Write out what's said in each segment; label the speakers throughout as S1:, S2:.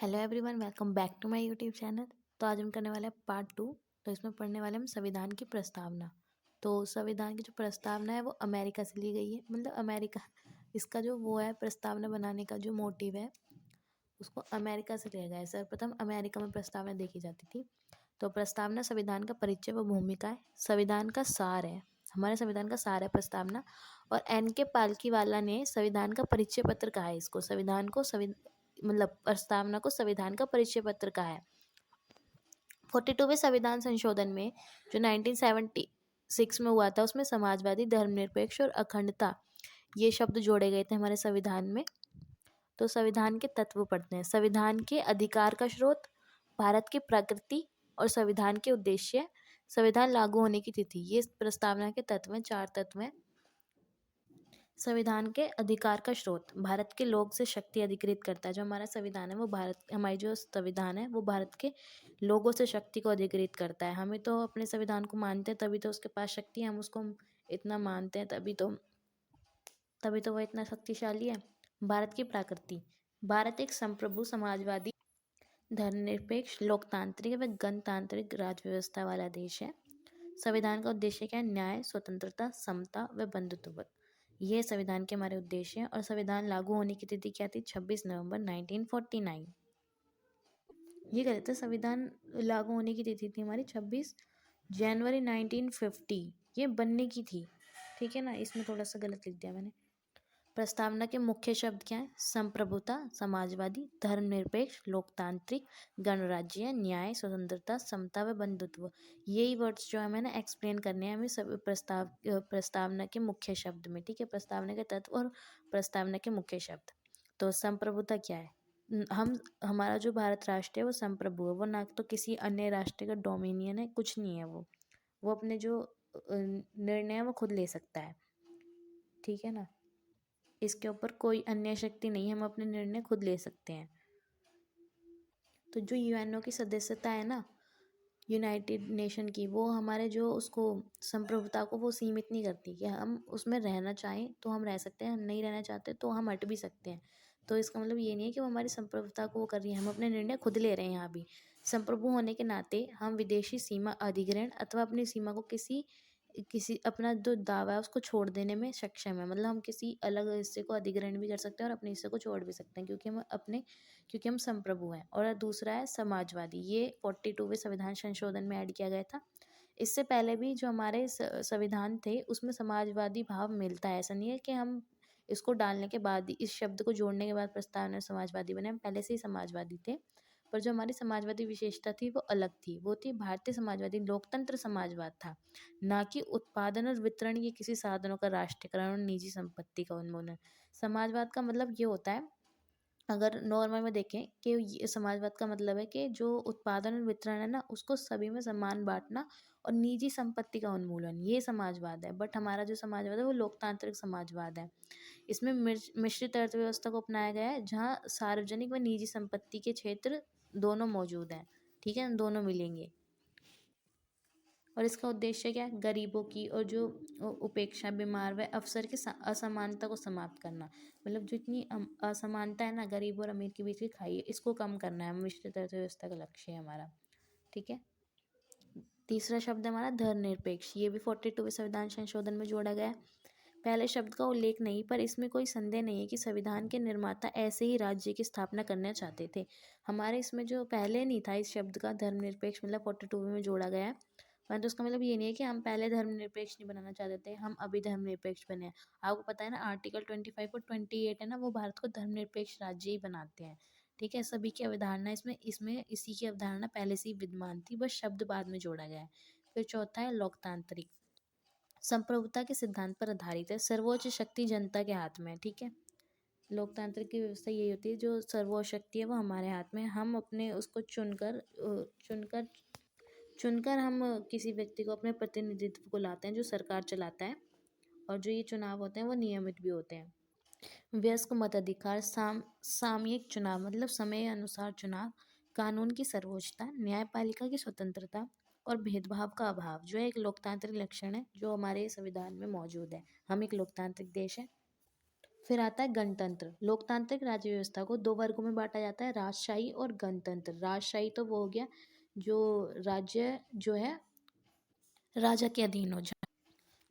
S1: Hello everyone, welcome back to my YouTube channel. तो आज हम करने वाले हैं पार्ट 2। तो इसमें पढ़ने वाले हम संविधान की प्रस्तावना। तो संविधान की जो प्रस्तावना है वो अमेरिका से ली गई है। मतलब अमेरिका, इसका जो वो है प्रस्तावना बनाने का जो मोटिव है उसको अमेरिका से लिया गया है। सर्वप्रथम अमेरिका में प्रस्तावना देखी जाती थी। तो प्रस्तावना संविधान का परिचय व भूमिका है, संविधान का सार है। हमारे संविधान का सार है प्रस्तावना। और एन के पालकीवाला ने संविधान का परिचय पत्र कहा है इसको। संविधान को मतलब प्रस्तावना को संविधान का परिचय पत्र कहा है। 42वें संविधान संशोधन में जो 1976 में हुआ था उसमें समाजवादी, धर्मनिरपेक्ष और अखंडता ये शब्द जोड़े गए थे हमारे संविधान में। तो संविधान के तत्व पढ़ते हैं। संविधान के अधिकार का स्रोत, भारत की प्रकृति और संविधान के उद्देश्य, संविधान लागू होने की तिथि। ये प्रस्तावना के तत्व हैं, 4 तत्व हैं। संविधान के अधिकार का स्रोत, भारत के लोग से शक्ति अधिकृत करता है। जो हमारा संविधान है वो हमारी जो संविधान है वो भारत के लोगों से शक्ति को अधिकृत करता है। हमें तो अपने संविधान को मानते हैं तभी तो उसके पास शक्ति है, हम उसको इतना मानते हैं तभी तो वो इतना शक्तिशाली है। भारत की प्रकृति, भारत एक संप्रभु, समाजवादी, धर्मनिरपेक्ष, लोकतांत्रिक व गणतांत्रिक राज व्यवस्था वाला देश है। संविधान का उद्देश्य क्या है? न्याय, स्वतंत्रता, समता व बंधुत्व। ये संविधान के हमारे उद्देश्य हैं। और संविधान लागू होने की तिथि क्या थी? 26 नवंबर 1949। ये गलत है, संविधान लागू होने की तिथि थी हमारी 26 जनवरी 1950। ये बनने की थी, ठीक है ना। इसमें थोड़ा सा गलत लिख दिया मैंने। प्रस्तावना के मुख्य शब्द क्या है? संप्रभुता, समाजवादी, धर्मनिरपेक्ष, लोकतांत्रिक, गणराज्य, न्याय, स्वतंत्रता, समता व बंधुत्व। यही वर्ड्स जो है मैंने एक्सप्लेन करने हैं हमें सब प्रस्तावना के मुख्य शब्द में, ठीक है। प्रस्तावना के तत्व और प्रस्तावना के मुख्य शब्द। तो संप्रभुता क्या है? हमारा जो भारत राष्ट्र है वो संप्रभु है। वो ना तो किसी अन्य राष्ट्र का डोमिनियन है, कुछ नहीं है। वो अपने जो निर्णय है वो खुद ले सकता है, ठीक है ना। इसके ऊपर कोई अन्य शक्ति नहीं है, हम अपने निर्णय खुद ले सकते हैं। तो जो यूएनओ की सदस्यता है ना, यूनाइटेड नेशन की, वो हमारे जो उसको संप्रभुता को वो सीमित नहीं करती कि हम उसमें रहना चाहें तो हम रह सकते हैं, हम नहीं रहना चाहते तो हम हट भी सकते हैं। तो इसका मतलब ये नहीं है कि वो हमारी संप्रभुता को वो कर रही है, हम अपने निर्णय खुद ले रहे हैं। यहाँ भी संप्रभु होने के नाते हम विदेशी सीमा अधिग्रहण अथवा अपनी सीमा को किसी किसी अपना जो दावा है उसको छोड़ देने में सक्षम है। मतलब हम किसी अलग हिस्से को अधिग्रहण भी कर सकते हैं और अपने हिस्से को छोड़ भी सकते हैं, क्योंकि हम संप्रभु हैं। और दूसरा है समाजवादी। ये 42वें संविधान संशोधन में ऐड किया गया था। इससे पहले भी जो हमारे संविधान थे उसमें समाजवादी भाव मिलता है। ऐसा नहीं है कि हम इसको डालने के बाद ही, इस शब्द को जोड़ने के बाद प्रस्तावना में समाजवादी बने। हम पहले से ही समाजवादी थे, पर जो हमारी समाजवादी विशेषता थी वो अलग थी। वो थी भारतीय समाजवादी, लोकतंत्र समाजवाद था, ना कि उत्पादन और वितरण के किसी साधनों का राष्ट्रीयकरण और निजी संपत्ति का उन्मूलन। समाजवाद का मतलब ये होता है, अगर नॉर्मल में देखें, कि ये समाजवाद का मतलब है कि जो उत्पादन और वितरण है ना उसको सभी में समान बांटना और निजी संपत्ति का उन्मूलन, ये समाजवाद है। बट हमारा जो समाजवाद है वो लोकतांत्रिक समाजवाद है। इसमें मिश्रित अर्थव्यवस्था को अपनाया गया है, जहाँ सार्वजनिक व निजी संपत्ति के क्षेत्र दोनों मौजूद हैं, ठीक है, दोनों मिलेंगे। और इसका उद्देश्य क्या है? गरीबों की और जो उपेक्षा, बीमार व अवसर की असमानता को समाप्त करना। मतलब जो इतनी असमानता है ना गरीब और अमीर के बीच की खाई है, इसको कम करना है। मिश्रित अर्थव्यवस्था का लक्ष्य है हमारा, ठीक है। तीसरा शब्द है हमारा धर्मनिरपेक्ष। ये भी 42वें संविधान संशोधन में जोड़ा गया है। पहले शब्द का उल्लेख नहीं, पर इसमें कोई संदेह नहीं है कि संविधान के निर्माता ऐसे ही राज्य की स्थापना करना चाहते थे। हमारे इसमें जो पहले नहीं था इस शब्द का धर्मनिरपेक्ष, मतलब 42वें में जोड़ा गया है। परंतु उसका मतलब ये नहीं है कि हम पहले धर्मनिरपेक्ष नहीं बनाना चाहते थे, हम अभी धर्मनिरपेक्ष बने हैं। आपको पता है ना, आर्टिकल 25 और 28 है ना, वो भारत को धर्मनिरपेक्ष राज्य ही बनाते हैं, ठीक है। सभी की अवधारणा इसमें इसमें इसी की अवधारणा पहले से ही विद्यमान थी, बस शब्द बाद में जोड़ा गया है। फिर चौथा है लोकतांत्रिक। संप्रभुता के सिद्धांत पर आधारित है, सर्वोच्च शक्ति जनता के हाथ में है, ठीक है। लोकतांत्रिक की व्यवस्था यही होती है, जो सर्वोच्च शक्ति है वो हमारे हाथ में है। हम अपने उसको चुनकर चुनकर हम किसी व्यक्ति को, अपने प्रतिनिधित्व को लाते हैं, जो सरकार चलाता है। और जो ये चुनाव होते हैं वो नियमित भी होते हैं। वयस्क मताधिकार, सामयिक चुनाव मतलब समय अनुसार चुनाव, कानून की सर्वोच्चता, न्यायपालिका की स्वतंत्रता और भेदभाव का अभाव, जो एक लोकतांत्रिक लक्षण है जो हमारे संविधान में मौजूद है। हम एक लोकतांत्रिक देश है। फिर आता है गणतंत्र। लोकतांत्रिक राज्य व्यवस्था को दो वर्गों में बांटा जाता है, राजशाही और गणतंत्र। राजशाही तो वो हो गया जो राज्य जो है राजा के अधीन हो,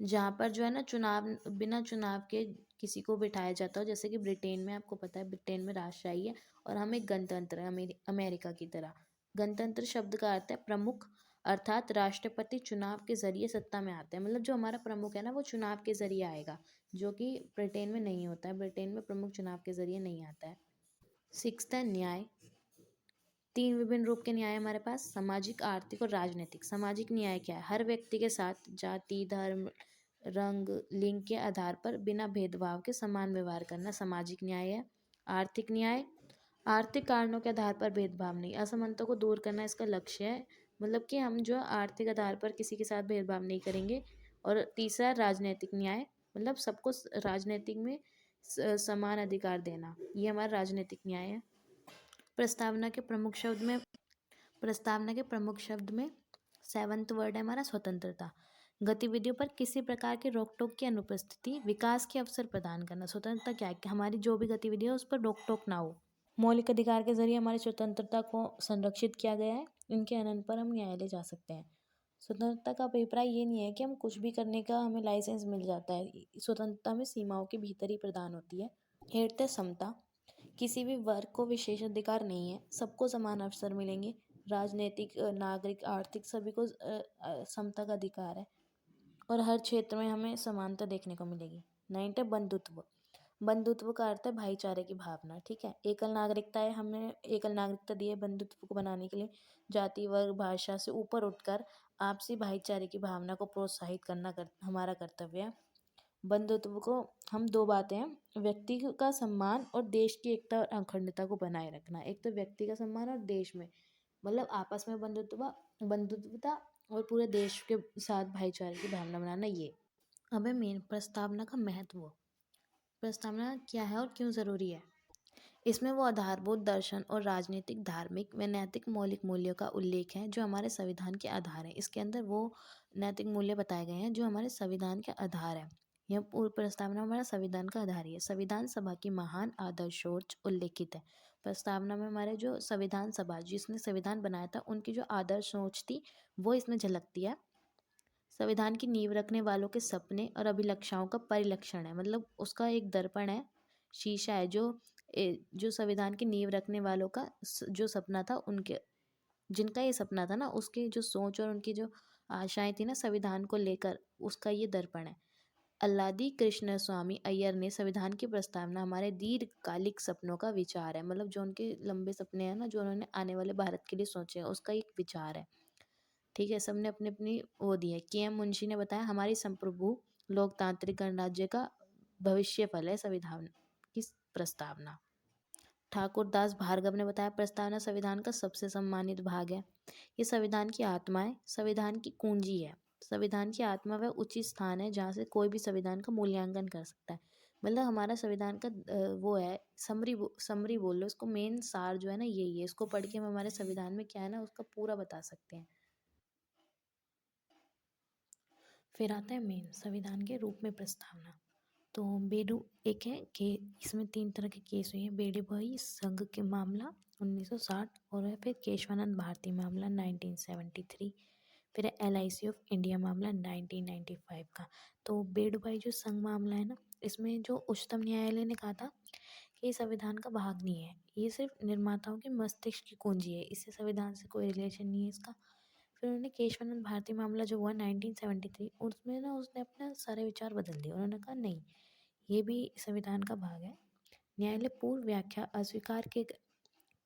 S1: जहाँ पर जो है ना चुनाव, बिना चुनाव के किसी को बिठाया जाता हो, जैसे कि ब्रिटेन में, आपको पता है ब्रिटेन में राजशाही है और हम एक गणतंत्र है, अमेरिका की तरह। गणतंत्र शब्द का अर्थ है प्रमुख, अर्थात राष्ट्रपति चुनाव के जरिए सत्ता में आते हैं। मतलब जो हमारा प्रमुख है ना वो चुनाव के जरिए आएगा, जो कि ब्रिटेन में नहीं होता है। ब्रिटेन में प्रमुख चुनाव के जरिए नहीं आता है। सिक्स्थ है न्याय। तीन विभिन्न रूप के न्याय हमारे पास, सामाजिक, आर्थिक और राजनीतिक। सामाजिक न्याय क्या है? हर व्यक्ति के साथ जाति, धर्म, रंग, लिंग के आधार पर बिना भेदभाव के समान व्यवहार करना सामाजिक न्याय है। आर्थिक न्याय, आर्थिक कारणों के आधार पर भेदभाव नहीं, असमानता को दूर करना इसका लक्ष्य है। मतलब कि हम जो आर्थिक आधार पर किसी के साथ भेदभाव नहीं करेंगे। और तीसरा राजनीतिक न्याय, मतलब सबको राजनीतिक में समान अधिकार देना, ये हमारा राजनीतिक न्याय है। प्रस्तावना के प्रमुख शब्द में सेवंथ वर्ड है हमारा स्वतंत्रता। गतिविधियों पर किसी प्रकार के रोक टोक की अनुपस्थिति, विकास के अवसर प्रदान करना। स्वतंत्रता क्या है कि हमारी जो भी गतिविधि है उस पर रोक टोक ना हो। मौलिक अधिकार के जरिए हमारी स्वतंत्रता को संरक्षित किया गया है, इनके हनन पर हम न्यायालय जा सकते हैं। स्वतंत्रता का अभिप्राय ये नहीं है कि हम कुछ भी करने का हमें लाइसेंस मिल जाता है। स्वतंत्रता में सीमाओं के भीतर ही प्रदान होती है। हेरते समता, किसी भी वर्ग को विशेष अधिकार नहीं है, सबको समान अवसर मिलेंगे। राजनीतिक, नागरिक, आर्थिक, सभी को समता का अधिकार है और हर क्षेत्र में हमें समानता देखने को मिलेगी। नाइन्थ है बंधुत्व। बंधुत्व का अर्थ है भाईचारे की भावना। ठीक है, एकल नागरिकता है, हमें एकल नागरिकता दी है बंधुत्व को बनाने के लिए। जाति, वर्ग, भाषा से ऊपर उठकर आपसी भाईचारे की भावना को प्रोत्साहित करना हमारा कर्तव्य है। बंधुत्व को हम दो बातें हैं, व्यक्ति का सम्मान और देश की एकता और अखंडता को बनाए रखना। एक तो व्यक्ति का सम्मान और देश में, मतलब आपस में बंधुत्वता और पूरे देश के साथ भाईचारे की भावना बनाना। ये अब है मेन प्रस्तावना का महत्व। प्रस्तावना क्या है और क्यों ज़रूरी है? इसमें वो आधारभूत दर्शन और राजनीतिक, धार्मिक व नैतिक मौलिक मूल्यों का उल्लेख है जो हमारे संविधान के आधार हैं। इसके अंदर वो नैतिक मूल्य बताए गए हैं जो हमारे संविधान के आधार है। यह पूर्व प्रस्तावना हमारा संविधान का आधार ही है। संविधान सभा की महान आदर्शोच उल्लेखित है। प्रस्तावना में हमारे जो संविधान सभा जिसने संविधान बनाया था उनकी जो आदर्श सोच थी वो इसमें झलकती है। संविधान की नींव रखने वालों के सपने और अभिलाषाओं का परिलक्षण है, मतलब उसका एक दर्पण है, शीशा है, जो संविधान की नींव रखने वालों का जो सपना था, उनके जिनका ये सपना था ना, उसकी जो सोच और उनकी जो आशाएं थी ना संविधान को लेकर, उसका ये दर्पण है। अल्लादी कृष्ण स्वामी अय्यर ने संविधान की प्रस्तावना हमारे दीर्घकालिक सपनों का विचार है, मतलब जो उनके लंबे सपने हैं ना, जो उन्होंने आने वाले भारत के लिए सोचे हैं, उसका एक विचार है। ठीक है, सबने अपनी अपनी वो दी है। के एम मुंशी ने बताया हमारी संप्रभु लोकतांत्रिक गणराज्य का भविष्य फल है संविधान की प्रस्तावना। ठाकुर दास भार्गव ने बताया प्रस्तावना संविधान का सबसे सम्मानित भाग है। ये संविधान की आत्मा है, संविधान की कुंजी है। संविधान की आत्मा वह उचित स्थान है जहाँ से कोई भी संविधान का मूल्यांकन कर सकता है। मतलब हमारा संविधान का वो है, समरी बोल लो इसको, मेन सार जो है ना यही है। इसको पढ़ के हम हमारे संविधान में क्या है ना उसका पूरा बता सकते हैं। फिर आता है मेन संविधान के रूप में प्रस्तावना। तो बेडू एक है कि इसमें तीन तरह के केस हुए हैं। बेडू भाई संघ के मामला 1960 और है फिर केशवानंद भारती मामला 1973, फिर है LIC ऑफ इंडिया मामला 1995 का। तो बेडू भाई जो संघ मामला है ना, इसमें जो उच्चतम न्यायालय ने कहा था कि ये संविधान का भाग नहीं है, ये सिर्फ निर्माताओं के मस्तिष्क की कुंजी है, इससे संविधान से कोई रिलेशन नहीं है इसका। फिर उन्होंने केशवानंद भारती मामला जो हुआ 1973, उसमें ना उसने अपना सारे विचार बदल दिए। उन्होंने कहा नहीं, ये भी संविधान का भाग है। न्यायालय पूर्व व्याख्या अस्वीकार के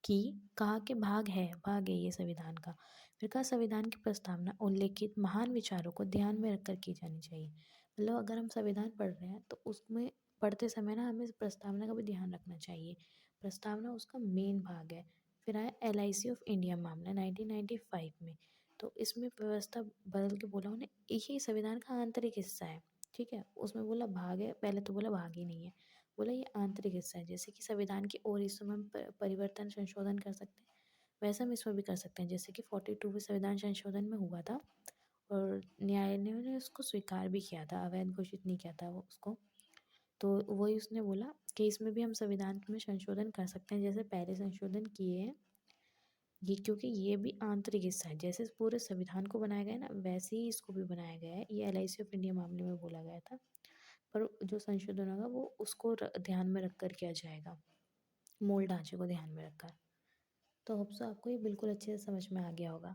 S1: की कहा कि भाग है ये संविधान का। फिर कहा संविधान की प्रस्तावना उल्लेखित महान विचारों को ध्यान में रखकर की जानी चाहिए। मतलब अगर हम संविधान पढ़ रहे हैं तो उसमें पढ़ते समय ना हमें प्रस्तावना का भी ध्यान रखना चाहिए। प्रस्तावना उसका मेन भाग है। फिर आया LIC ऑफ इंडिया मामला 1995 में। तो इसमें व्यवस्था बदल के बोला उन्हें यही संविधान का आंतरिक हिस्सा है। ठीक है, उसमें बोला भाग है, पहले तो बोला भाग ही नहीं है, बोला ये आंतरिक हिस्सा है। जैसे कि संविधान के और हिस्सों में हम परिवर्तन संशोधन कर सकते हैं, वैसा हम इसमें भी कर सकते हैं। जैसे कि 42वें संविधान संशोधन में हुआ था और न्यायालय ने उसको स्वीकार भी किया था, अवैध घोषित नहीं किया था वो उसको। तो वही उसने बोला कि इसमें भी हम संविधान में संशोधन कर सकते हैं, जैसे पहले संशोधन किए हैं ये, क्योंकि ये भी आंतरिक हिस्सा है। जैसे पूरे संविधान को बनाया गया है ना, वैसे ही इसको भी बनाया गया है। ये LIC ऑफ इंडिया मामले में बोला गया था, पर जो संशोधन होगा वो उसको ध्यान में रखकर किया जाएगा, मूल ढांचे को ध्यान में रखकर। तो होप सो आपको ये बिल्कुल अच्छे से समझ में आ गया होगा।